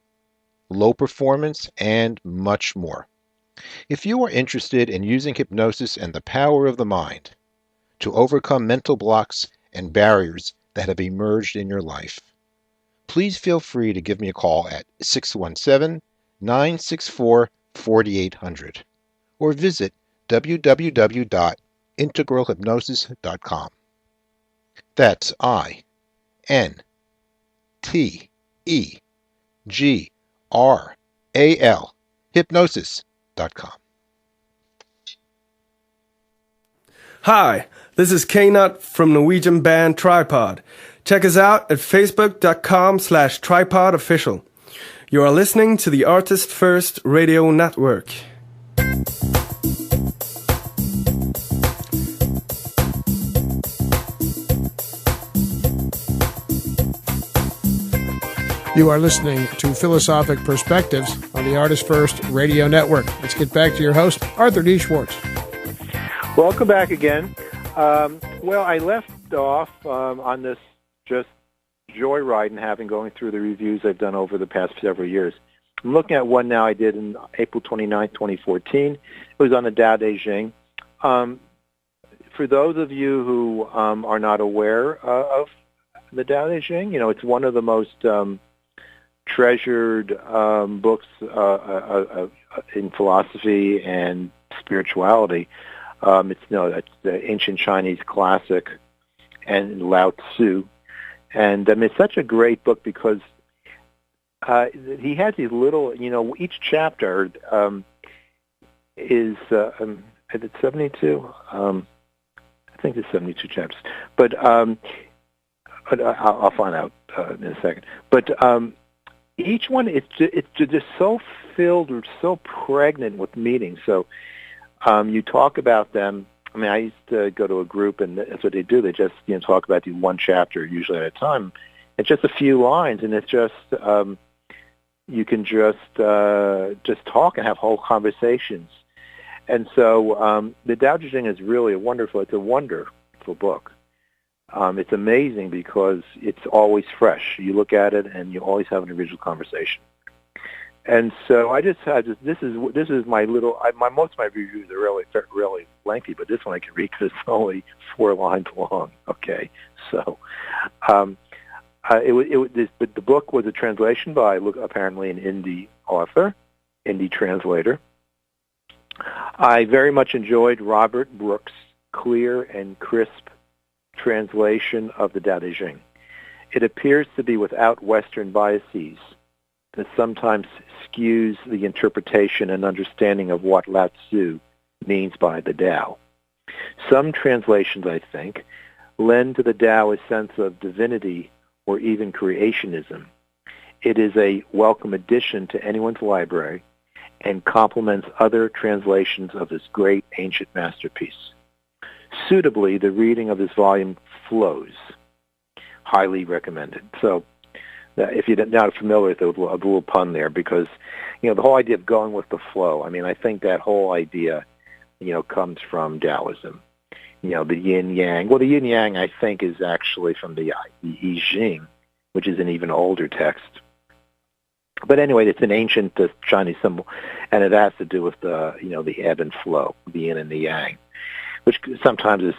low performance, and much more. If you are interested in using hypnosis and the power of the mind to overcome mental blocks and barriers that have emerged in your life, please feel free to give me a call at 617-964-4800 or visit www.integralhypnosis.com. That's INTEGRAL hypnosis.com. Hi, this is K-Nut from Norwegian band Tripod. Check us out at facebook.com/tripodofficial. You are listening to the ArtistFirst Radio Network. You are listening to Philosophic Perspectives on the ArtistFirst Radio Network. Let's get back to your host, Arthur D. Schwartz. Welcome back again. Well, I left off on this just joyride and having going through the reviews I've done over the past several years. I'm looking at one now I did in April 29th, 2014. It was on the Tao Te Ching. For those of you who are not aware of the Tao Te Ching, you know, it's one of the most treasured books in philosophy and spirituality. It's the ancient Chinese classic and Lao Tzu. And it's such a great book because he has these little, each chapter is it 72? I think it's 72 chapters. But I'll find out in a second. But each one, it's just so filled or so pregnant with meaning. So you talk about them. I mean, I used to go to a group, and that's what they do. They just talk about the one chapter, usually at a time. It's just a few lines, and it's just you can just talk and have whole conversations. And so the Tao Te Ching is really it's a wonderful book. It's amazing because it's always fresh. You look at it, and you always have an original conversation. And so I just had this is my little. Most of my reviews are really lengthy, but this one I can read because it's only 4 lines long. Okay, so the book was a translation by apparently an Indie author, Indie translator. I very much enjoyed Robert Brooks' clear and crisp translation of the Tao Te Ching. It appears to be without Western biases that sometimes skews the interpretation and understanding of what Lao Tzu means by the Tao. Some translations, I think, lend to the Tao a sense of divinity or even creationism. It is a welcome addition to anyone's library and complements other translations of this great ancient masterpiece. Suitably, the reading of this volume flows. Highly recommended. So if you're not familiar with it, a little pun there, because, the whole idea of going with the flow, I think that whole idea, comes from Taoism. The yin-yang. Well, the yin-yang, I think, is actually from the I Ching, which is an even older text. But anyway, it's an ancient Chinese symbol, and it has to do with the ebb and flow, the yin and the yang, which sometimes is,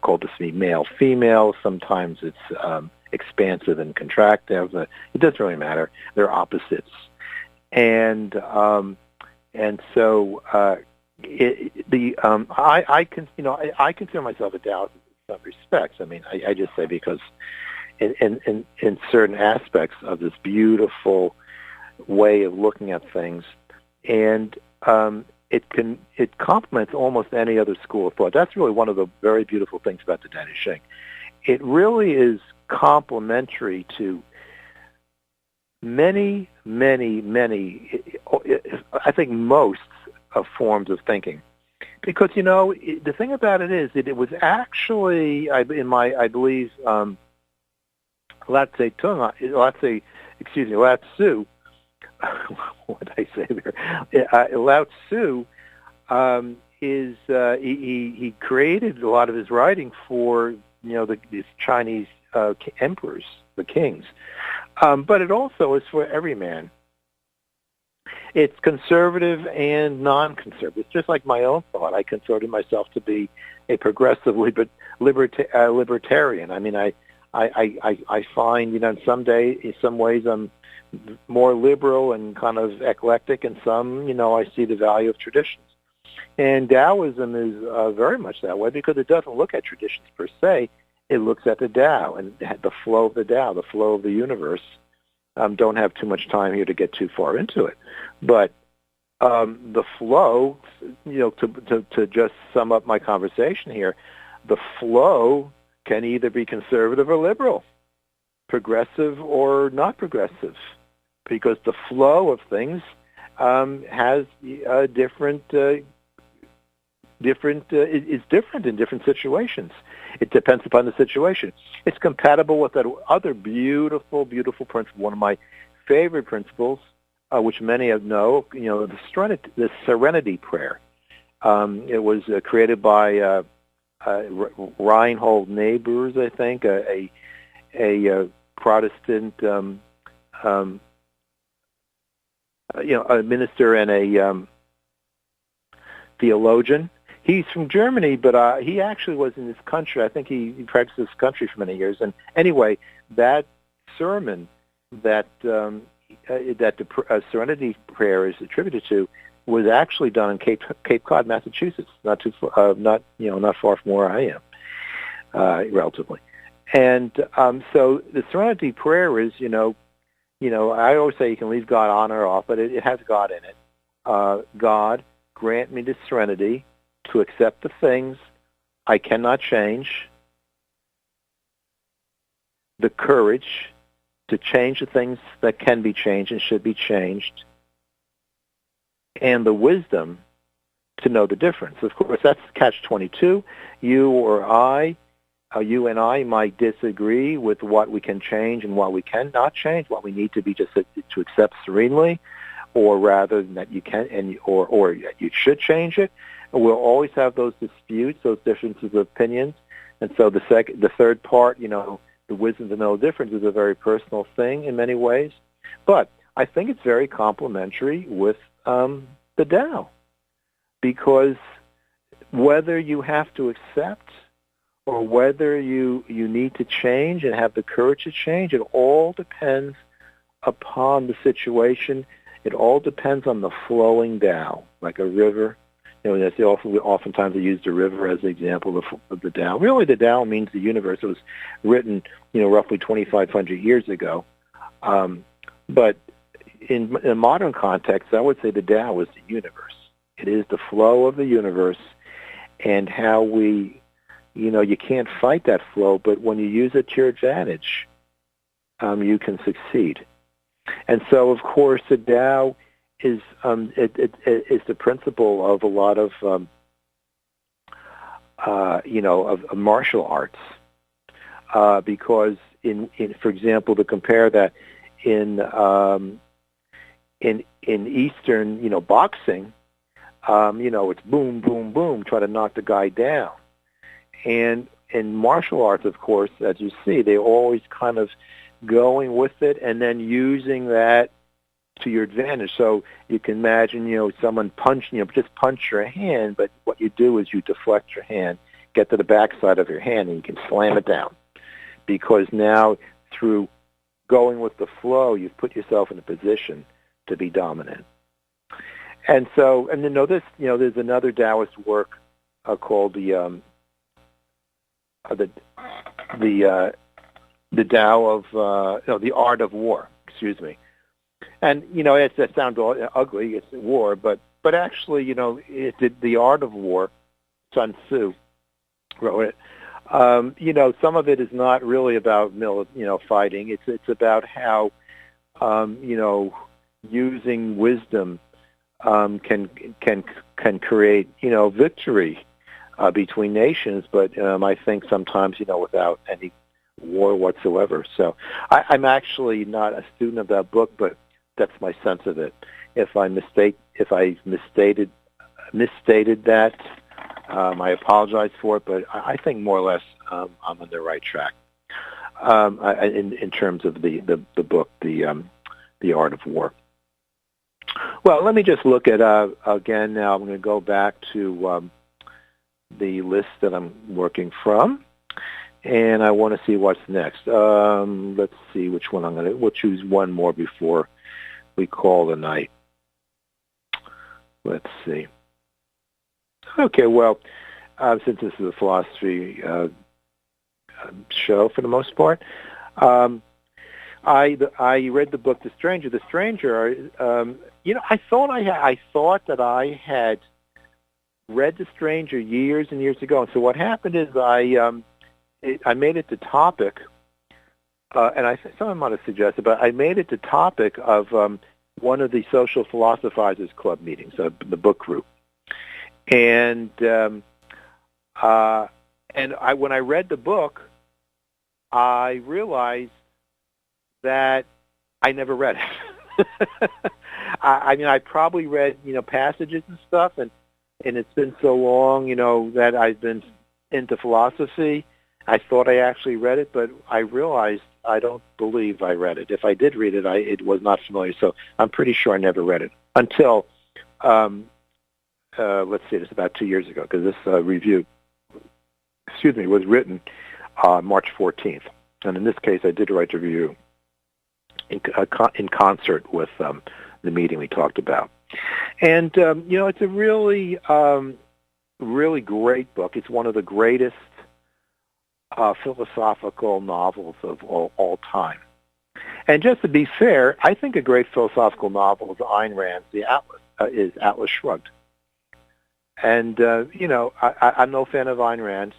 called to be male-female. Sometimes it's expansive and contractive. It doesn't really matter. They're opposites. And so I consider myself a Taoist in some respects. I just say because in certain aspects of this beautiful way of looking at things, and it complements almost any other school of thought. That's really one of the very beautiful things about the Dao De Jing. It really is complementary to many, I think most of forms of thinking. Because, the thing about it is that it was actually, I believe, Lao Tzu, what did I say there? Lao Tzu he created a lot of his writing for, these Chinese emperors, the kings. But it also is for every man. It's conservative and non-conservative. It's just like my own thought. I consider myself to be a progressive libertarian. I find, in some ways I'm more liberal and kind of eclectic, and some, I see the value of traditions. And Taoism is very much that way, because it doesn't look at traditions per se. It looks at the Tao and the flow of the Tao, the flow of the universe. Don't have too much time here to get too far into it. But the flow, to just sum up my conversation here, the flow can either be conservative or liberal, progressive or not progressive, because the flow of things has is different in different situations. It depends upon the situation. It's compatible with that other beautiful, beautiful principle. One of my favorite principles, which many know, the Serenity Prayer. It was created by Reinhold Niebuhr, I think, a Protestant, a minister and a theologian. He's from Germany, but he actually was in this country. I think he practiced this country for many years. And anyway, that sermon that the Serenity Prayer is attributed to was actually done in Cape Cod, Massachusetts, not far from where I am, relatively. And so the Serenity Prayer is, I always say you can leave God on or off, but it has God in it. God, grant me the serenity to accept the things I cannot change, the courage to change the things that can be changed and should be changed, and the wisdom to know the difference. Of course, that's catch-22. You and I might disagree with what we can change and what we cannot change, what we need to be just to accept serenely, or rather that you can or you should change it. And we'll always have those disputes, those differences of opinions. And so the third part, the wisdom to know the difference, is a very personal thing in many ways. But I think it's very complementary with the Tao, because whether you have to accept or whether you need to change and have the courage to change, it all depends upon the situation. It all depends on the flowing Tao, like a river That's oftentimes they use the river as the example of the Tao. Really, the Tao means the universe. It was written, roughly 2,500 years ago. But in a modern context, I would say the Tao is the universe. It is the flow of the universe, and how we, you can't fight that flow, but when you use it to your advantage, you can succeed. And so, of course, the Tao is it's the principle of a lot of of martial arts, because in for example, to compare that in Eastern boxing, it's boom boom boom, try to knock the guy down, and in martial arts, of course, as you see, they're always kind of going with it and then using that to your advantage. So you can imagine, someone just punch your hand, but what you do is you deflect your hand, get to the backside of your hand, and you can slam it down. Because now, through going with the flow, you've put yourself in a position to be dominant. And so, and then there's another Taoist work called the Tao of the Art of War. Excuse me. And that sounds ugly. It's war, but actually, the Art of War. Sun Tzu wrote it. Some of it is not really about fighting. It's about how using wisdom can create victory between nations. But I think sometimes without any war whatsoever. So I'm actually not a student of that book, but that's my sense of it. If I misstated that, I apologize for it. But I think more or less I'm on the right track in terms of the book, the Art of War. Well, let me just look at again. Now I'm going to go back to the list that I'm working from, and I want to see what's next. Let's see which one we'll choose one more before we call the night. Let's see. Okay, well, since this is a philosophy show for the most part, I read the book The Stranger. The Stranger, I thought that I had read The Stranger years and years ago. And so what happened is I made it the topic, and someone might have suggested, but I made it the topic of one of the Social Philosophizers Club meetings, the book group. And when I read the book, I realized that I never read it. I probably read passages and stuff, and it's been so long that I've been into philosophy. I thought I actually read it, but I realized I don't believe I read it. If I did read it, it was not familiar. So I'm pretty sure I never read it until let's see, it's about 2 years ago, because this review, was written March 14th. And in this case, I did write a review in concert with the meeting we talked about. And, it's a really, really great book. It's one of the greatest philosophical novels of all time. And just to be fair, I think a great philosophical novel is Ayn Rand's is Atlas Shrugged. And, I'm no fan of Ayn Rand,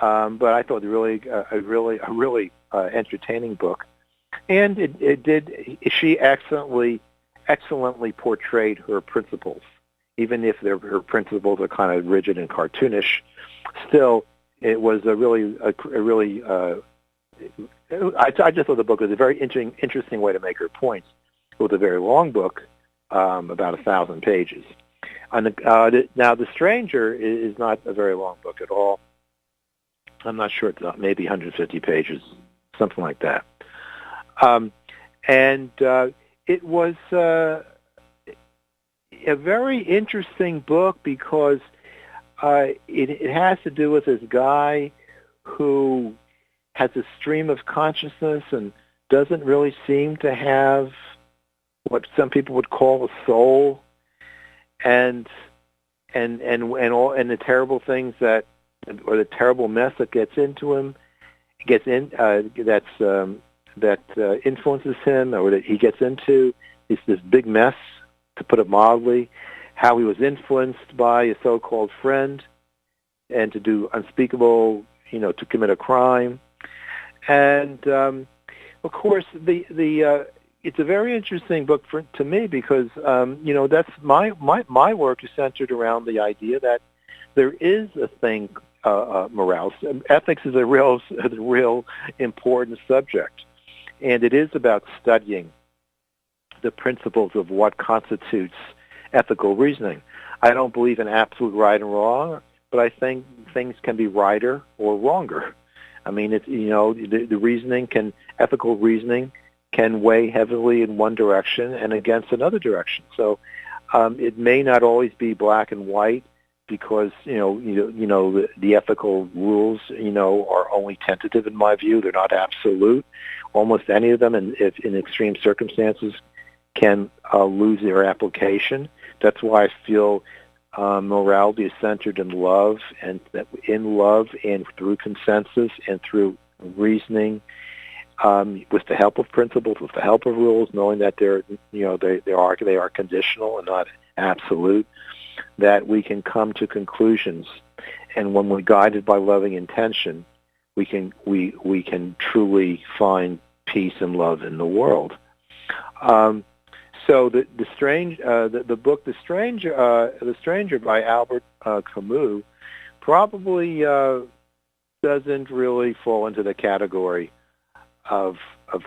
but I thought a really entertaining book. And she excellently portrayed her principles. Even if her principles are kind of rigid and cartoonish, still, it was I just thought the book was a very interesting way to make her points. It was a very long book, about 1,000 pages. Now, The Stranger is not a very long book at all. I'm not sure, it's maybe 150 pages, something like that. It was a very interesting book because it has to do with this guy who has a stream of consciousness and doesn't really seem to have what some people would call a soul. And the terrible things that, or the terrible mess that gets into him, that influences him, or that he gets into, is this big mess, to put it mildly. How he was influenced by a so-called friend, and to do unspeakable, to commit a crime, and of course it's a very interesting book to me because that's my work is centered around the idea that there is a thing, morals. Ethics is a real important subject, and it is about studying the principles of what constitutes ethical reasoning. I don't believe in absolute right and wrong, but I think things can be righter or wronger. I mean, the reasoning ethical reasoning can weigh heavily in one direction and against another direction. So it may not always be black and white because the ethical rules are only tentative in my view. They're not absolute. Almost any of them, if in extreme circumstances, can lose their application. That's why I feel morality is centered in love, and that in love and through consensus and through reasoning, with the help of principles, with the help of rules, knowing that they are conditional and not absolute, that we can come to conclusions. And when we're guided by loving intention, we can truly find peace and love in the world. So the book The Stranger by Albert Camus probably doesn't really fall into the category of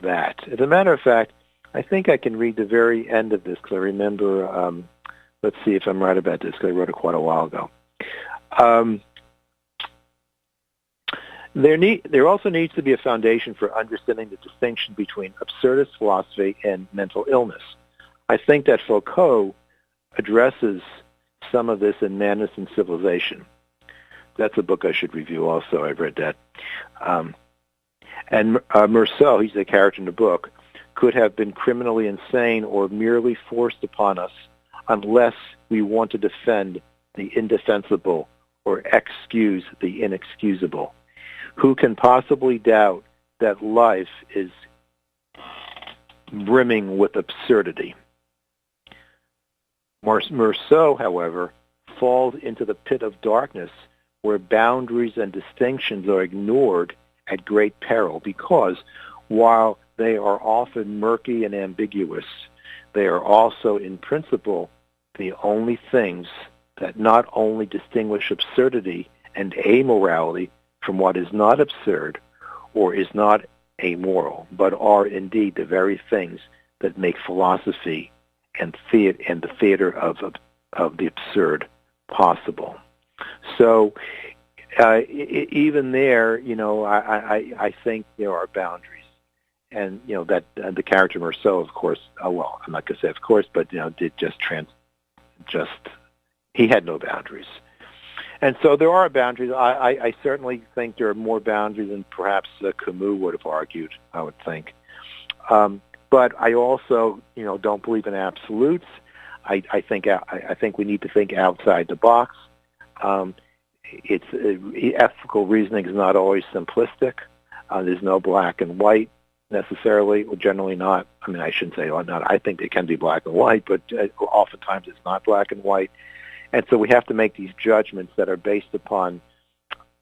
that. As a matter of fact, I think I can read the very end of this because I remember. Let's see if I'm right about this because I wrote it quite a while ago. There also needs to be a foundation for understanding the distinction between absurdist philosophy and mental illness. I think that Foucault addresses some of this in Madness and Civilization. That's a book I should review also. I've read that. And Meursault, he's the character in the book, could have been criminally insane or merely forced upon us unless we want to defend the indefensible or excuse the inexcusable. Who can possibly doubt that life is brimming with absurdity? Meursault, however, falls into the pit of darkness where boundaries and distinctions are ignored at great peril because, while they are often murky and ambiguous, they are also, in principle, the only things that not only distinguish absurdity and amorality from what is not absurd or is not amoral, but are indeed the very things that make philosophy and the theater of the absurd possible. So even there, I think there are boundaries, and that the character Meursault, of course. Well, I'm not going to say of course, but did he had no boundaries, and so there are boundaries. I certainly think there are more boundaries than perhaps Camus would have argued. I would think. But I also, don't believe in absolutes. I think we need to think outside the box. Ethical reasoning is not always simplistic. There's no black and white necessarily, or generally not. I mean, I shouldn't say not. I think it can be black and white, but oftentimes it's not black and white. And so we have to make these judgments that are based upon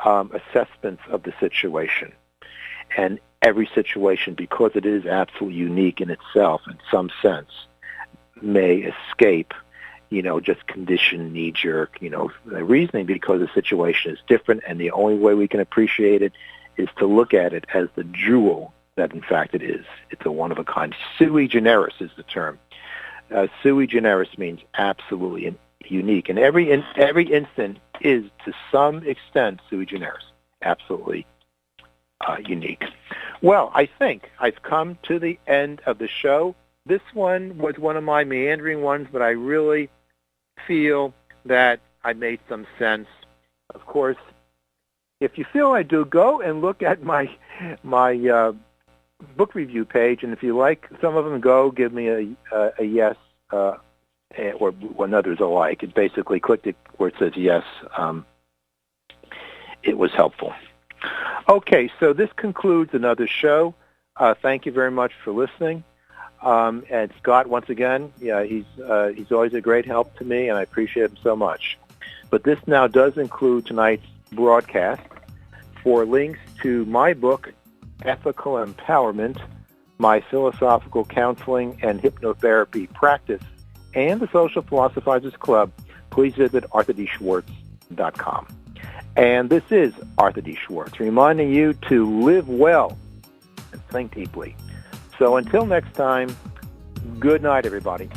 assessments of the situation. And every situation, because it is absolutely unique in itself in some sense, may escape, just conditioned, knee-jerk, reasoning because the situation is different, and the only way we can appreciate it is to look at it as the jewel that, in fact, it is. It's a one-of-a-kind. Sui generis is the term. Sui generis means absolutely unique, and every instant is, to some extent, sui generis, absolutely unique. Well, I think I've come to the end of the show. This one was one of my meandering ones, but I really feel that I made some sense. Of course, if you feel I do, go and look at my book review page, and if you like some of them, go give me a yes or when others alike. It basically clicked it where it says yes. It was helpful. Okay, so this concludes another show. Thank you very much for listening. And Scott, once again, he's always a great help to me, and I appreciate him so much. But this now does include tonight's broadcast. For links to my book, Ethical Empowerment, my philosophical counseling and hypnotherapy practice, and the Social Philosophizers Club, please visit arthurdschwartz.com. And this is Arthur D. Schwartz, reminding you to live well and think deeply. So until next time, good night, everybody.